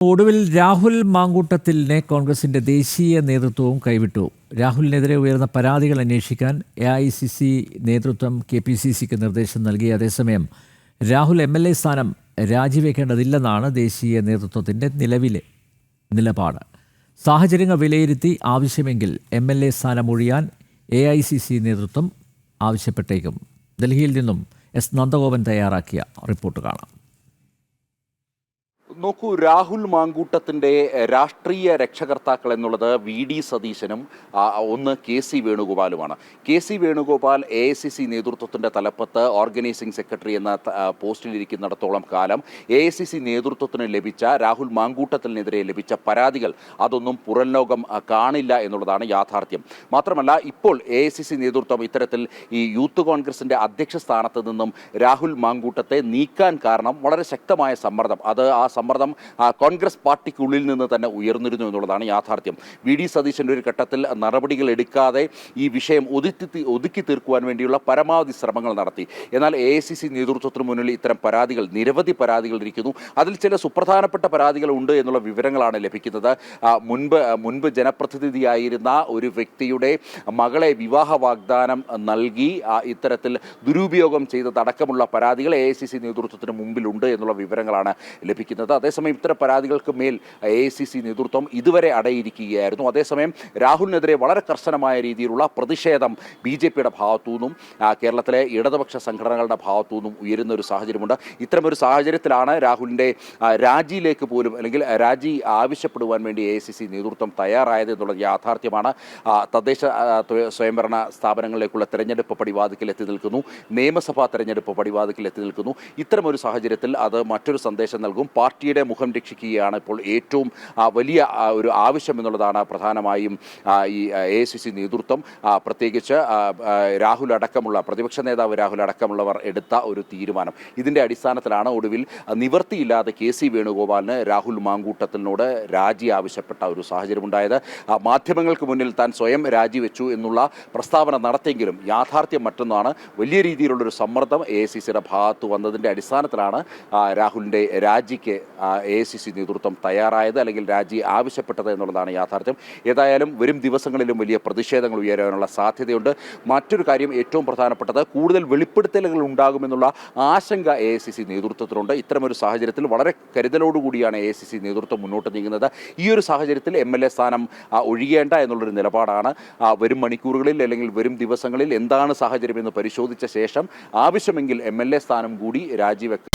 ഒടുവിൽ രാഹുൽ മാങ്കൂട്ടത്തിലിനെ കോൺഗ്രസിന്റെ ദേശീയ നേതൃത്വവും കൈവിട്ടു. രാഹുലിനെതിരെ ഉയർന്ന പരാതികൾ അന്വേഷിക്കാൻ AICC നേതൃത്വം KPCCക്ക് നിർദ്ദേശം നൽകി. അതേസമയം രാഹുൽ MLA സ്ഥാനം രാജിവെക്കേണ്ടതില്ലെന്നാണ് ദേശീയ നേതൃത്വത്തിന്റെ നിലവിലെ നിലപാട്. സാഹചര്യങ്ങൾ വിലയിരുത്തി ആവശ്യമെങ്കിൽ MLA സ്ഥാനം ഒഴിയാൻ AICC നേതൃത്വം ആവശ്യപ്പെട്ടേക്കും. ഡൽഹിയിൽ നിന്നും S. നന്ദഗോപൻ തയ്യാറാക്കിയ റിപ്പോർട്ട് കാണാം. നോക്കൂ, രാഹുൽ മാങ്കൂട്ടത്തിൻ്റെ രാഷ്ട്രീയ രക്ഷകർത്താക്കൾ എന്നുള്ളത് VD സതീശനും ഒന്ന് KC വേണുഗോപാലുമാണ്. KC വേണുഗോപാൽ AICC നേതൃത്വത്തിൻ്റെ തലപ്പത്ത് ഓർഗനൈസിംഗ് സെക്രട്ടറി എന്ന പോസ്റ്റിലിരിക്കുന്നിടത്തോളം കാലം AICC നേതൃത്വത്തിന് ലഭിച്ച രാഹുൽ മാങ്കൂട്ടത്തിനെതിരെ ലഭിച്ച പരാതികൾ അതൊന്നും പുറം ലോകം കാണില്ല എന്നുള്ളതാണ് യാഥാർത്ഥ്യം. മാത്രമല്ല, ഇപ്പോൾ AICC നേതൃത്വം ഇത്തരത്തിൽ ഈ യൂത്ത് കോൺഗ്രസിൻ്റെ അധ്യക്ഷ സ്ഥാനത്ത് നിന്നും രാഹുൽ മാങ്കൂട്ടത്തെ നീക്കാൻ കാരണം വളരെ ശക്തമായ സമ്മർദ്ദം, ആ സമ്മർദ്ദം കോൺഗ്രസ് പാർട്ടിക്കുള്ളിൽ നിന്ന് തന്നെ ഉയർന്നിരുന്നു എന്നുള്ളതാണ് യാഥാർത്ഥ്യം. VD സതീശൻ്റെ ഒരു ഘട്ടത്തിൽ നടപടികൾ എടുക്കാതെ ഈ വിഷയം ഒതുക്കി തീർക്കുവാൻ വേണ്ടിയുള്ള പരമാവധി ശ്രമങ്ങൾ നടത്തി. എന്നാൽ AICC നേതൃത്വത്തിന് മുന്നിൽ ഇത്തരം നിരവധി പരാതികൾ ഇരിക്കുന്നു. അതിൽ ചില സുപ്രധാനപ്പെട്ട പരാതികൾ ഉണ്ട് എന്നുള്ള വിവരങ്ങളാണ് ലഭിക്കുന്നത്. മുൻപ് ജനപ്രതിനിധിയായിരുന്ന ഒരു വ്യക്തിയുടെ മകളെ വിവാഹ വാഗ്ദാനം നൽകി ഇത്തരത്തിൽ ദുരുപയോഗം ചെയ്തതടക്കമുള്ള പരാതികൾ AICC നേതൃത്വത്തിന് മുമ്പിലുണ്ട് എന്നുള്ള വിവരങ്ങളാണ് ലഭിക്കുന്നത്. അതേസമയം ഇത്തരം പരാതികൾക്ക് മേൽ AICC നേതൃത്വം ഇതുവരെ അടയിരിക്കുകയായിരുന്നു. അതേസമയം രാഹുലിനെതിരെ വളരെ കർശനമായ രീതിയിലുള്ള പ്രതിഷേധം BJPയുടെ ഭാഗത്തു നിന്നും കേരളത്തിലെ ഇടതുപക്ഷ സംഘടനകളുടെ ഭാഗത്തു നിന്നും ഉയരുന്ന ഒരു സാഹചര്യമുണ്ട്. ഇത്തരമൊരു സാഹചര്യത്തിലാണ് രാഹുലിൻ്റെ രാജിയിലേക്ക് പോലും അല്ലെങ്കിൽ രാജി ആവശ്യപ്പെടുവാൻ വേണ്ടി AICC നേതൃത്വം തയ്യാറായത് എന്നുള്ളത് യാഥാർത്ഥ്യമാണ്. തദ്ദേശ സ്വയംഭരണ സ്ഥാപനങ്ങളിലേക്കുള്ള തെരഞ്ഞെടുപ്പ് പടിവാതിക്കൽ എത്തി നിൽക്കുന്നു. നിയമസഭാ തെരഞ്ഞെടുപ്പ് പടിവാതിക്കൽ എത്തി നിൽക്കുന്നു. ഇത്തരമൊരു സാഹചര്യത്തിൽ അത് മറ്റൊരു സന്ദേശം നൽകും. പാർട്ടിയുടെ മുഖം രക്ഷിക്കുകയാണ് ഇപ്പോൾ ഏറ്റവും വലിയ ഒരു ആവശ്യം എന്നുള്ളതാണ് പ്രധാനമായും ഈ AICC നേതൃത്വം, പ്രത്യേകിച്ച് രാഹുൽ അടക്കമുള്ള പ്രതിപക്ഷ നേതാവ് രാഹുൽ അടക്കമുള്ളവർ എടുത്ത ഒരു തീരുമാനം. ഇതിൻ്റെ അടിസ്ഥാനത്തിലാണ് ഒടുവിൽ നിവൃത്തിയില്ലാതെ KC വേണുഗോപാലിന് രാഹുൽ മാങ്കൂട്ടത്തിനോട് രാജി ആവശ്യപ്പെട്ട ഒരു സാഹചര്യമുണ്ടായത്. മാധ്യമങ്ങൾക്ക് മുന്നിൽ താൻ സ്വയം രാജിവെച്ചു എന്നുള്ള പ്രസ്താവന നടത്തിയെങ്കിലും യാഥാർത്ഥ്യം മറ്റൊന്നാണ്. വലിയ രീതിയിലുള്ളൊരു സമ്മർദ്ദം AICCയുടെ ഭാഗത്ത് വന്നതിൻ്റെ അടിസ്ഥാനത്തിലാണ് രാഹുലിൻ്റെ രാജിക്ക് AICC നേതൃത്വം തയ്യാറായത്, അല്ലെങ്കിൽ രാജി ആവശ്യപ്പെട്ടത് എന്നുള്ളതാണ് യാഥാർത്ഥ്യം. ഏതായാലും വരും ദിവസങ്ങളിലും വലിയ പ്രതിഷേധങ്ങൾ ഉയരാനുള്ള സാധ്യതയുണ്ട്. മറ്റൊരു കാര്യം, ഏറ്റവും പ്രധാനപ്പെട്ടത്, കൂടുതൽ വെളിപ്പെടുത്തലുകൾ ഉണ്ടാകുമെന്നുള്ള ആശങ്ക AICC നേതൃത്വത്തിലുണ്ട്. ഇത്തരമൊരു സാഹചര്യത്തിൽ വളരെ കരുതലോടുകൂടിയാണ് AICC നേതൃത്വം മുന്നോട്ട് നീങ്ങുന്നത്. ഈ ഒരു സാഹചര്യത്തിൽ MLA സ്ഥാനം ഒഴിയേണ്ട എന്നുള്ളൊരു നിലപാടാണ്. വരും മണിക്കൂറുകളിൽ അല്ലെങ്കിൽ വരും ദിവസങ്ങളിൽ എന്താണ് സാഹചര്യമെന്ന് പരിശോധിച്ച ശേഷം ആവശ്യമെങ്കിൽ MLA സ്ഥാനം കൂടി രാജിവെക്കാൻ